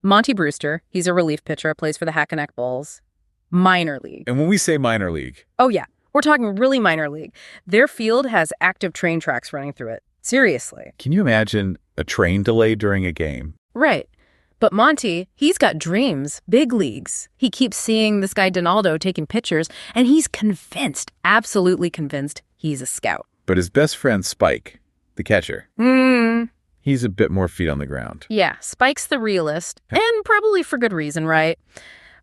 Monty Brewster, he's a relief pitcher, plays for the Hackensack Bulls. Minor league. And when we say minor league... Oh, yeah. We're talking really minor league. Their field has active train tracks running through it. Seriously. Can you imagine a train delay during a game? Right. But Monty, he's got dreams, big leagues. He keeps seeing this guy Donaldo taking pictures, and he's convinced, absolutely convinced, he's a scout. But his best friend, Spike, the catcher, he's a bit more feet on the ground. Yeah, Spike's the realist, and probably for good reason, right?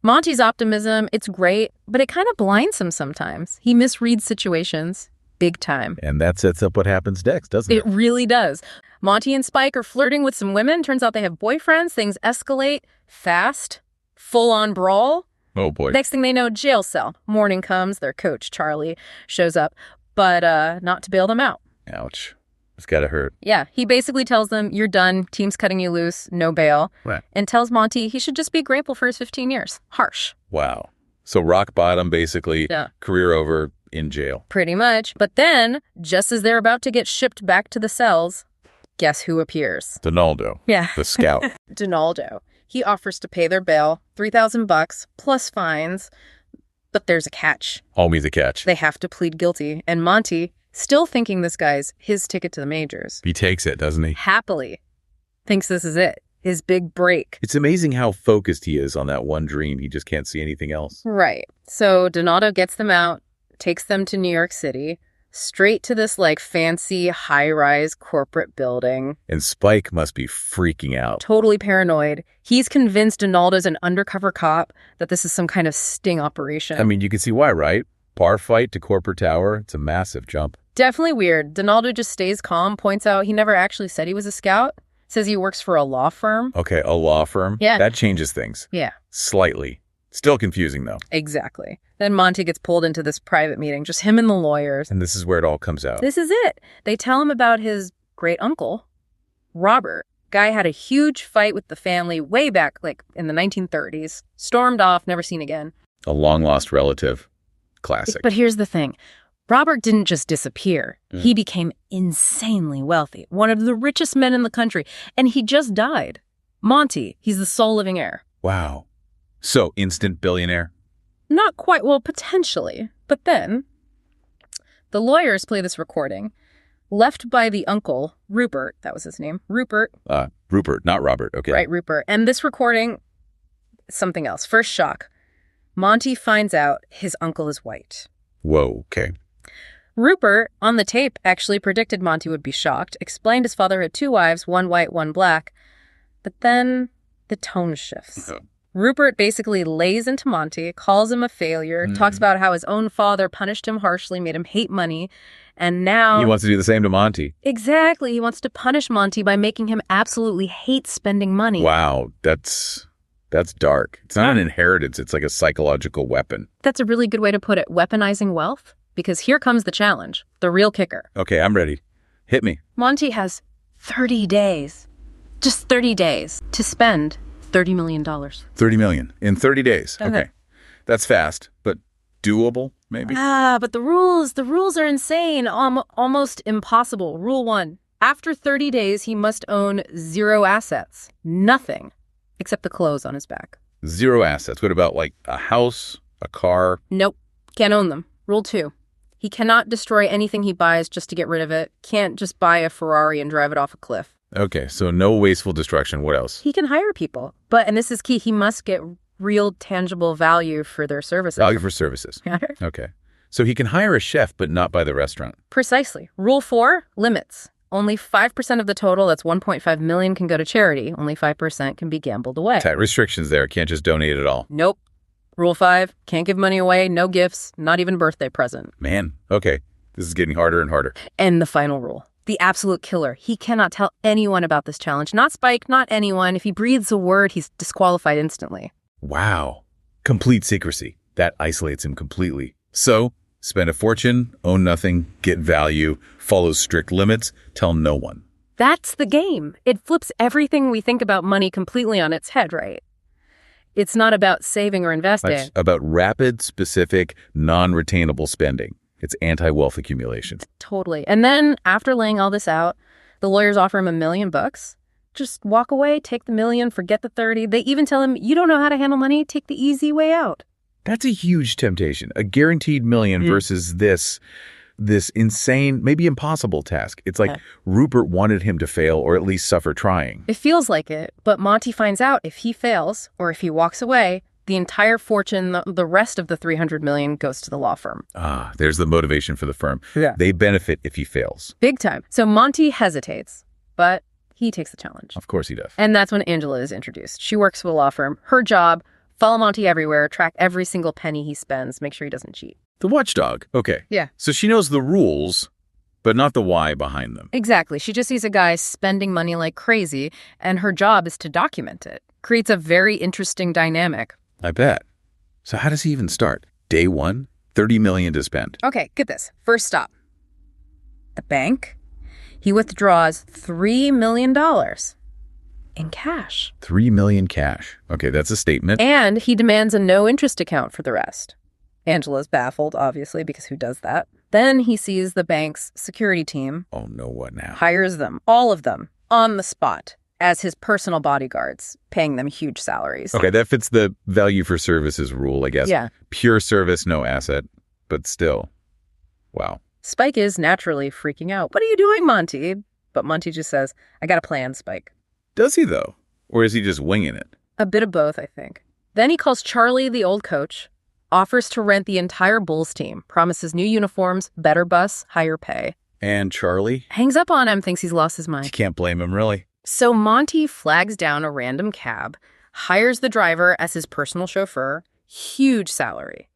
Monty's optimism, it's great, but it kind of blinds him sometimes. He misreads situations big time. And that sets up what happens next, doesn't it? It really does. Monty and Spike are flirting with some women. Turns out they have boyfriends. Things escalate fast, full-on brawl. Oh, boy. Next thing they know, jail cell. Morning comes, their coach, Charlie, shows up, but not to bail them out. Ouch. It's gotta hurt. Yeah, he basically tells them, you're done, team's cutting you loose, no bail. Right. And tells Monty he should just be grateful for his 15 years. Harsh. Wow. So rock bottom, basically, Yeah. Career over, in jail. Pretty much. But then, just as they're about to get shipped back to the cells, guess who appears? Donaldo. Yeah. The scout. Donaldo. He offers to pay their bail, $3,000 plus fines. But there's a catch. Always a catch. They have to plead guilty. And Monty, still thinking this guy's his ticket to the majors, He takes it, doesn't he? happily thinks this is it. His big break. It's amazing how focused he is on that one dream. He just can't see anything else. Right. So Donaldo gets them out, takes them to New York City, straight to this fancy high-rise corporate building. And Spike must be freaking out. Totally paranoid. He's convinced Donaldo's an undercover cop, that this is some kind of sting operation. I mean, you can see why, right? Bar fight to corporate tower. It's a massive jump. Definitely weird. Donaldo just stays calm, points out he never actually said he was a scout, says he works for a law firm. Okay, a law firm. Yeah. That changes things. Yeah. Slightly. Still confusing, though. Exactly. Then Monty gets pulled into this private meeting, just him and the lawyers. And this is where it all comes out. This is it. They tell him about his great uncle, Robert. Guy had a huge fight with the family way back, in the 1930s. Stormed off, never seen again. A long-lost relative. Classic. But here's the thing. Robert didn't just disappear. He became insanely wealthy, one of the richest men in the country, and he just died. Monty, he's the sole living heir. Wow. So, instant billionaire? Not quite, well, potentially. But then, the lawyers play this recording, left by the uncle, Rupert, that was his name, Rupert. Rupert, not Robert, okay. Right, Rupert. And this recording, something else. First shock. Monty finds out his uncle is white. Whoa, okay. Rupert, on the tape, actually predicted Monty would be shocked, explained his father had 2 wives, one white, one black. But then the tone shifts. Rupert basically lays into Monty, calls him a failure, talks about how his own father punished him harshly, made him hate money, and now... He wants to do the same to Monty. Exactly. He wants to punish Monty by making him absolutely hate spending money. Wow, that's dark. It's not an inheritance. It's like a psychological weapon. That's a really good way to put it, weaponizing wealth. Because here comes the challenge, the real kicker. Okay, I'm ready. Hit me. Monty has 30 days, just 30 days, to spend $30 million. $30 million in 30 days. Okay. That's fast, but doable, maybe? But the rules are insane, almost impossible. Rule 1, after 30 days, he must own 0 assets. Nothing, except the clothes on his back. 0 assets. What about a house, a car? Nope, can't own them. Rule 2. He cannot destroy anything he buys just to get rid of it. Can't just buy a Ferrari and drive it off a cliff. Okay, so no wasteful destruction. What else? He can hire people. And this is key, he must get real tangible value for their services. Value for services. Okay. So he can hire a chef, but not buy the restaurant. Precisely. Rule 4, limits. Only 5% of the total, that's 1.5 million, can go to charity. Only 5% can be gambled away. Tight restrictions there. Can't just donate it all. Nope. Rule 5, can't give money away, no gifts, not even birthday present. Man, okay. This is getting harder and harder. And the final rule, the absolute killer. He cannot tell anyone about this challenge. Not Spike, not anyone. If he breathes a word, he's disqualified instantly. Wow. Complete secrecy. That isolates him completely. So, spend a fortune, own nothing, get value, follow strict limits, tell no one. That's the game. It flips everything we think about money completely on its head, right? It's not about saving or investing. It's about rapid, specific, non-retainable spending. It's anti-wealth accumulation. Totally. And then after laying all this out, the lawyers offer him $1 million, just walk away, take the $1 million, forget the 30. They even tell him, you don't know how to handle money, take the easy way out. That's a huge temptation. A guaranteed $1 million versus this insane, maybe impossible task. It's like Rupert wanted him to fail or at least suffer trying. It feels like it, but Monty finds out if he fails or if he walks away, the entire fortune, the rest of the $300 million goes to the law firm. Ah, there's the motivation for the firm. Yeah. They benefit if he fails. Big time. So Monty hesitates, but he takes the challenge. Of course he does. And that's when Angela is introduced. She works for the law firm. Her job, follow Monty everywhere, track every single penny he spends, make sure he doesn't cheat. The watchdog. Okay. Yeah. So she knows the rules, but not the why behind them. Exactly. She just sees a guy spending money like crazy, and her job is to document it. Creates a very interesting dynamic. I bet. So how does he even start? Day one, $30 million to spend. Okay, get this. First stop. The bank. He withdraws $3 million in cash. $3 million cash. Okay, that's a statement. And he demands a no-interest account for the rest. Angela's baffled, obviously, because who does that? Then he sees the bank's security team. Oh, no, what now? Hires them, all of them, on the spot as his personal bodyguards, paying them huge salaries. Okay, that fits the value for services rule, I guess. Yeah. Pure service, no asset, but still. Wow. Spike is naturally freaking out. What are you doing, Monty? But Monty just says, I got a plan, Spike. Does he, though? Or is he just winging it? A bit of both, I think. Then he calls Charlie, the old coach, offers to rent the entire Bulls team, promises new uniforms, better bus, higher pay. And Charlie? Hangs up on him, thinks he's lost his You mind. can't blame him, really. So Monty flags down a random cab, hires the driver as his personal chauffeur, huge salary.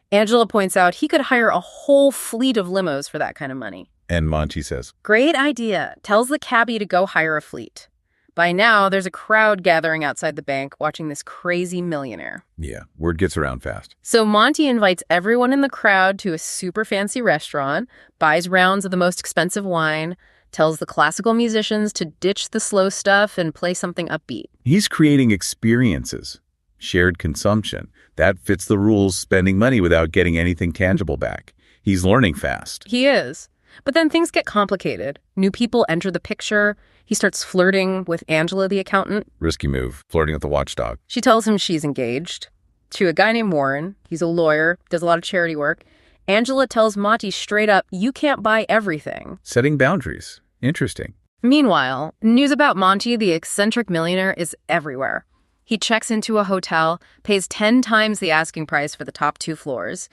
Angela points out he could hire a whole fleet of limos for that kind of money. And Monty says, Great idea. Tells the cabbie to go hire a fleet. By now, there's a crowd gathering outside the bank watching this crazy millionaire. yeah, word gets around fast. So Monty invites everyone in the crowd to a super fancy restaurant, buys rounds of the most expensive wine, tells the classical musicians to ditch the slow stuff and play something upbeat. He's creating experiences, shared consumption. That fits the rules, spending money without getting anything tangible back. He's learning fast. He is. But then things get complicated. New people enter the picture. He starts flirting with Angela, the accountant. Risky move, flirting with the watchdog. She tells him she's engaged to a guy named Warren. He's a lawyer, does a lot of charity work. Angela tells Monty straight up, you can't buy everything. Setting boundaries. Interesting. Meanwhile, news about Monty, the eccentric millionaire, is everywhere. He checks into a hotel, pays 10 times the asking price for the top 2 floors.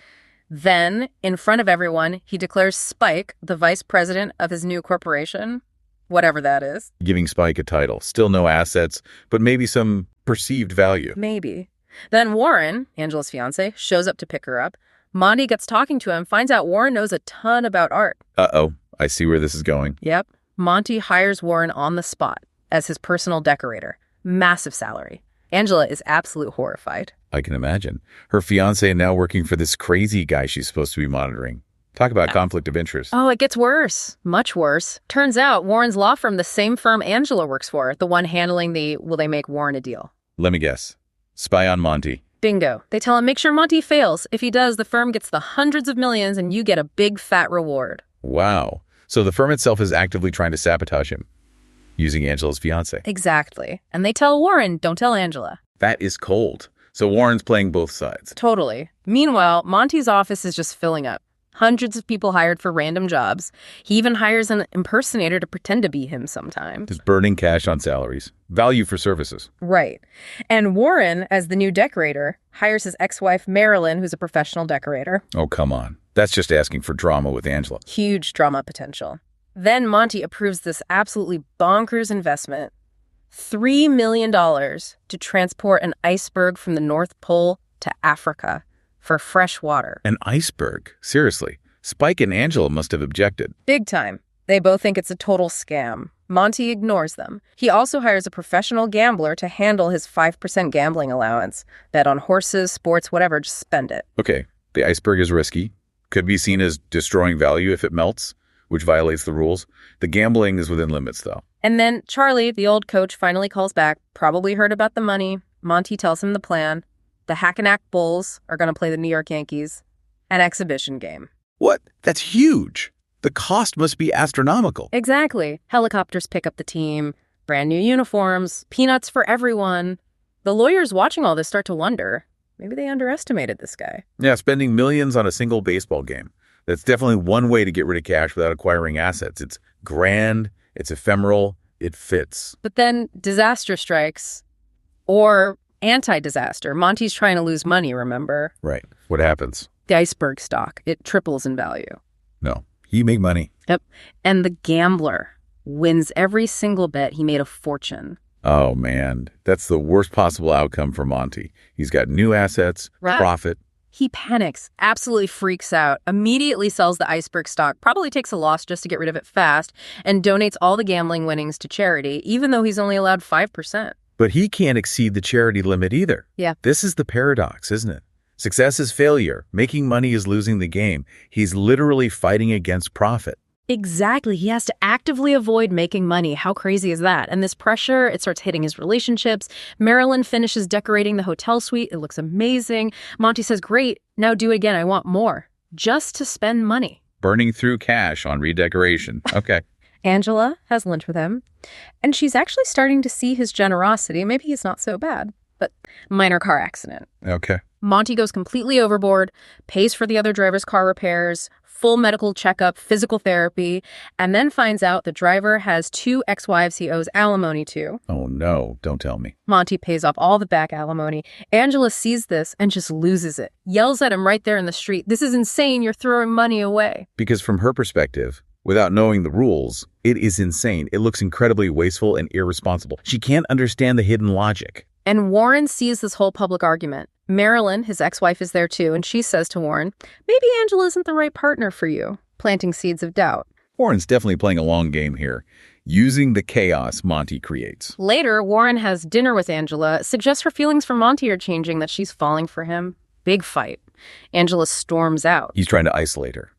Then, in front of everyone, he declares Spike the vice president of his new corporation, whatever that is. Giving Spike a title. Still no assets, but maybe some perceived value. Maybe. Then Warren, Angela's fiance, shows up to pick her up. Monty gets talking to him, finds out Warren knows a ton about art. Uh-oh. I see where this is going. Yep. Monty hires Warren on the spot as his personal decorator. Massive salary. Angela is absolutely horrified. I can imagine. Her fiancé now working for this crazy guy she's supposed to be monitoring. Talk about conflict of interest. Oh, it gets worse. Much worse. Turns out Warren's law firm, the same firm Angela works for, the one handling the will they make Warren a deal. Let me guess. Spy on Monty. Bingo. They tell him make sure Monty fails. If he does, the firm gets the hundreds of millions and you get a big fat reward. Wow. So the firm itself is actively trying to sabotage him, using Angela's fiancé. Exactly. And they tell Warren, don't tell Angela. That is cold. So Warren's playing both sides. Totally. Meanwhile, Monty's office is just filling up. Hundreds of people hired for random jobs. He even hires an impersonator to pretend to be him sometimes. Just burning cash on salaries. Value for services. Right. And Warren, as the new decorator, hires his ex-wife, Marilyn, who's a professional decorator. Oh, come on. That's just asking for drama with Angela. Huge drama potential. Then Monty approves this absolutely bonkers investment. $3 million to transport an iceberg from the North Pole to Africa for fresh water. An iceberg? Seriously. Spike and Angela must have objected. Big time. They both think it's a total scam. Monty ignores them. He also hires a professional gambler to handle his 5% gambling allowance. Bet on horses, sports, whatever, just spend it. Okay, the iceberg is risky. Could be seen as destroying value if it melts, which violates the rules. The gambling is within limits, though. And then Charlie, the old coach, finally calls back, probably heard about the money. Monty tells him the plan. The Hackenack Bulls are going to play the New York Yankees. An exhibition game. What? That's huge. The cost must be astronomical. Exactly. Helicopters pick up the team. Brand new uniforms, peanuts for everyone. The lawyers watching all this start to wonder, maybe they underestimated this guy. Yeah, spending millions on a single baseball game. That's definitely one way to get rid of cash without acquiring assets. It's grand, it's ephemeral, it fits. But then disaster strikes, or anti-disaster. Monty's trying to lose money, remember? Right. What happens? The iceberg stock, it triples in value. No, he make money. Yep. And the gambler wins every single bet. He made a fortune. Oh, man. That's the worst possible outcome for Monty. He's got new assets, Right. profit. He panics, absolutely freaks out, immediately sells the iceberg stock, probably takes a loss just to get rid of it fast, and donates all the gambling winnings to charity, even though he's only allowed 5%. But he can't exceed the charity limit either. Yeah. This is the paradox, isn't it? Success is failure. Making money is losing the game. He's literally fighting against profit. Exactly. He has to actively avoid making money. How crazy is that? And this pressure, it starts hitting his relationships. Marilyn finishes decorating the hotel suite. It looks amazing. Monty says, great, now do it again. I want more. Just to spend money. Burning through cash on redecoration. Okay. Angela has lunch with him, and she's actually starting to see his generosity. Maybe he's not so bad, but minor car accident. Okay. Monty goes completely overboard, pays for the other driver's car repairs, full medical checkup, physical therapy, and then finds out the driver has 2 ex-wives he owes alimony to. Oh, no. Don't tell me. Monty pays off all the back alimony. Angela sees this and just loses it. Yells at him right there in the street. This is insane. You're throwing money away. Because from her perspective, without knowing the rules, it is insane. It looks incredibly wasteful and irresponsible. She can't understand the hidden logic. And Warren sees this whole public argument. Marilyn, his ex-wife, is there too, and she says to Warren, maybe Angela isn't the right partner for you, planting seeds of doubt. Warren's definitely playing a long game here, using the chaos Monty creates. Later, Warren has dinner with Angela, suggests her feelings for Monty are changing, that she's falling for him. Big fight. Angela storms out. He's trying to isolate her,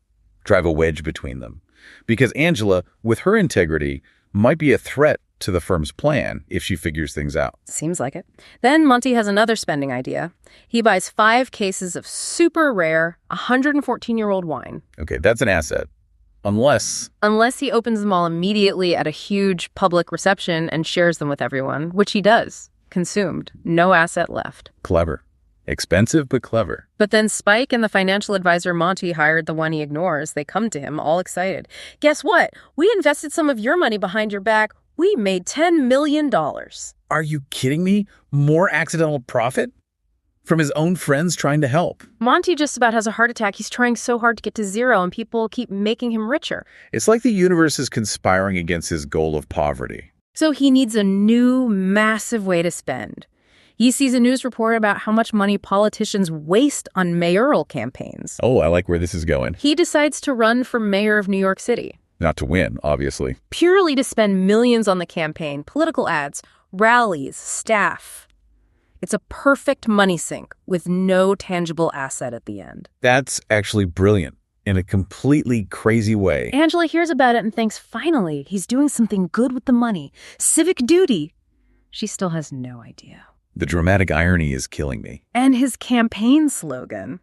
drive a wedge between them. Because Angela, with her integrity, might be a threat to the firm's plan if she figures things out. Seems like it. Then Monty has another spending idea. He buys 5 cases of super rare 114-year-old wine. Okay, that's an asset. Unless he opens them all immediately at a huge public reception and shares them with everyone, which he does. Consumed. No asset left. clever. Expensive, but clever. But then Spike and the financial advisor Monty hired, the one he ignores, they come to him all excited. Guess what? We invested some of your money behind your back. We made $10 million. Are you kidding me? More accidental profit? From his own friends trying to help. Monty just about has a heart attack. He's trying so hard to get to zero, and people keep making him richer. It's like the universe is conspiring against his goal of poverty. So he needs a new, massive way to spend. He sees a news report about how much money politicians waste on mayoral campaigns. Oh, I like where this is going. He decides to run for mayor of New York City. Not to win, obviously. Purely to spend millions on the campaign, political ads, rallies, staff. It's a perfect money sink with no tangible asset at the end. That's actually brilliant in a completely crazy way. Angela hears about it and thinks, finally, he's doing something good with the money. Civic duty. She still has no idea. The dramatic irony is killing me. And his campaign slogan.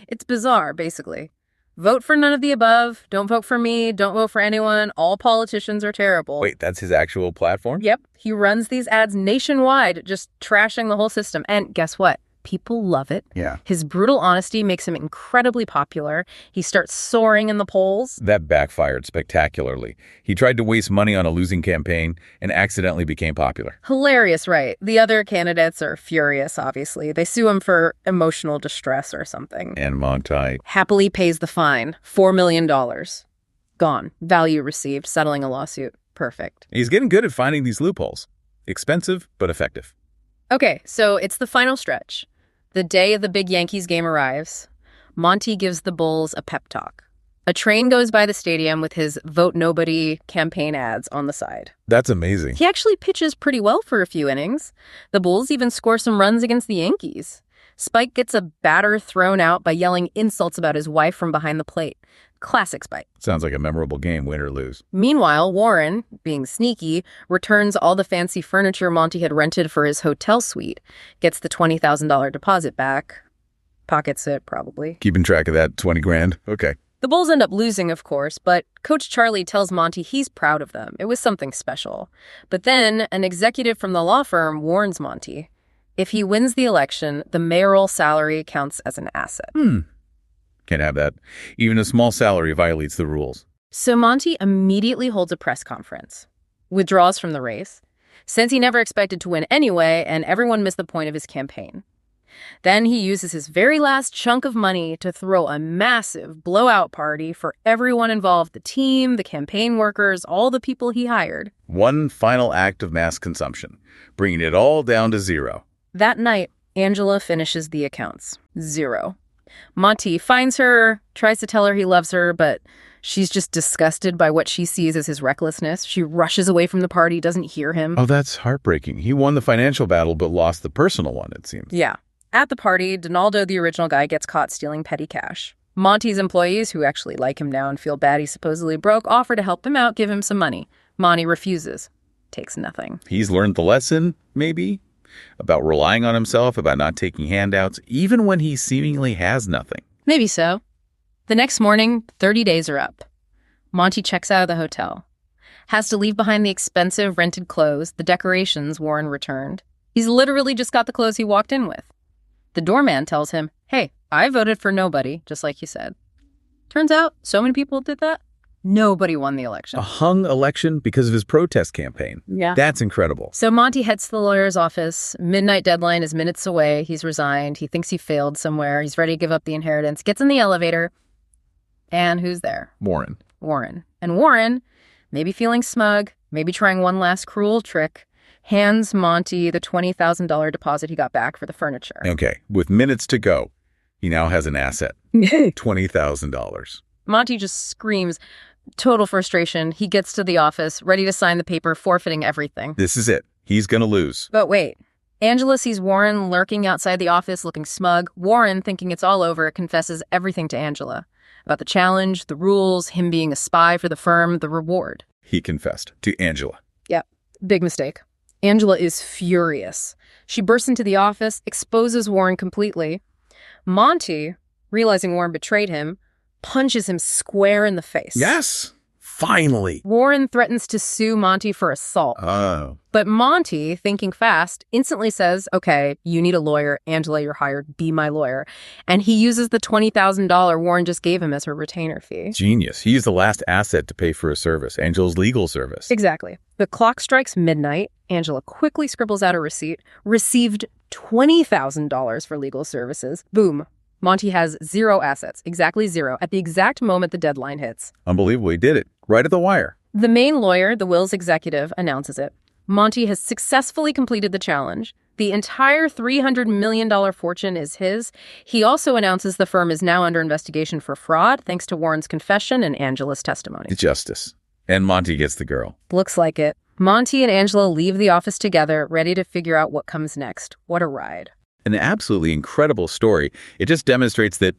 It's bizarre, basically. Vote for none of the above. Don't vote for me. Don't vote for anyone. All politicians are terrible. Wait, that's his actual platform? Yep. He runs these ads nationwide, just trashing the whole system. And guess what? People love it. Yeah. His brutal honesty makes him incredibly popular. He starts soaring in the polls. That backfired spectacularly. He tried to waste money on a losing campaign and accidentally became popular. Hilarious, right? The other candidates are furious, obviously. They sue him for emotional distress or something. And Monty Happily pays the fine. $4 million. Gone. Value received. Settling a lawsuit. Perfect. He's getting good at finding these loopholes. Expensive, but effective. Okay, so it's the final stretch. The day of the big Yankees game arrives. Monty gives the Bulls a pep talk. A train goes by the stadium with his Vote Nobody campaign ads on the side. That's amazing. He actually pitches pretty well for a few innings. The Bulls even score some runs against the Yankees. Spike gets a batter thrown out by yelling insults about his wife from behind the plate. Classic Spike. Sounds like a memorable game, win or lose. Meanwhile, Warren, being sneaky, returns all the fancy furniture Monty had rented for his hotel suite, gets the $20,000 deposit back, pockets it probably. Keeping track of that 20 grand? Okay. The Bulls end up losing, of course, but Coach Charlie tells Monty he's proud of them. It was something special. But then an executive from the law firm warns Monty. If he wins the election, the mayoral salary counts as an asset. Can't have that. Even a small salary violates the rules. So Monty immediately holds a press conference, withdraws from the race, since he never expected to win anyway, and everyone missed the point of his campaign. Then he uses his very last chunk of money to throw a massive blowout party for everyone involved, the team, the campaign workers, all the people he hired. One final act of mass consumption, bringing it all down to zero. That night, Angela finishes the accounts. 0. Monty finds her, tries to tell her he loves her, but she's just disgusted by what she sees as his recklessness. She rushes away from the party, doesn't hear him. Oh, that's heartbreaking. He won the financial battle but lost the personal one, it seems. Yeah. At the party, Donaldo, the original guy, gets caught stealing petty cash. Monty's employees, who actually like him now and feel bad he supposedly broke, offer to help him out, give him some money. Monty refuses. Takes nothing. He's learned the lesson, maybe, about relying on himself, about not taking handouts, even when he seemingly has nothing. Maybe so. The next morning, 30 days are up. Monty checks out of the hotel. Has to leave behind the expensive rented clothes, the decorations Warren returned. He's literally just got the clothes he walked in with. The doorman tells him, hey, I voted for nobody, just like you said. Turns out, so many people did that. Nobody won the election. A hung election because of his protest campaign. Yeah. That's incredible. So Monty heads to the lawyer's office. Midnight deadline is minutes away. He's resigned. He thinks he failed somewhere. He's ready to give up the inheritance. Gets in the elevator. And who's there? Warren. And Warren, maybe feeling smug, maybe trying one last cruel trick, hands Monty the $20,000 deposit he got back for the furniture. Okay, with minutes to go, he now has an asset. $20,000. Monty just screams, total frustration. He gets to the office, ready to sign the paper, forfeiting everything. This is it. He's going to lose. But wait. Angela sees Warren lurking outside the office, looking smug. Warren, thinking it's all over, confesses everything to Angela. About the challenge, the rules, him being a spy for the firm, the reward. He confessed to Angela. Yep. Big mistake. Angela is furious. She bursts into the office, exposes Warren completely. Monty, realizing Warren betrayed him, punches him square in the face. Yes, finally. Warren threatens to sue Monty for assault. Oh. But Monty, thinking fast, instantly says, okay, you need a lawyer. Angela, you're hired. Be my lawyer. And he uses the $20,000 Warren just gave him as her retainer fee. Genius. He used the last asset to pay for a service, Angela's legal service. Exactly. The clock strikes midnight. Angela quickly scribbles out a receipt. Received $20,000 for legal services. Boom. Monty has 0 assets, exactly 0, at the exact moment the deadline hits. Unbelievable. He did it. Right at the wire. The main lawyer, the will's executive, announces it. Monty has successfully completed the challenge. The entire $300 million fortune is his. He also announces the firm is now under investigation for fraud, thanks to Warren's confession and Angela's testimony. Justice. And Monty gets the girl. Looks like it. Monty and Angela leave the office together, ready to figure out what comes next. What a ride. An absolutely incredible story. It just demonstrates that,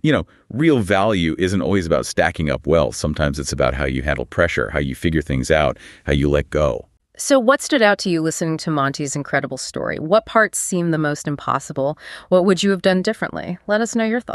real value isn't always about stacking up wealth. Sometimes it's about how you handle pressure, how you figure things out, how you let go. So what stood out to you listening to Monty's incredible story? What parts seemed the most impossible? What would you have done differently? Let us know your thoughts.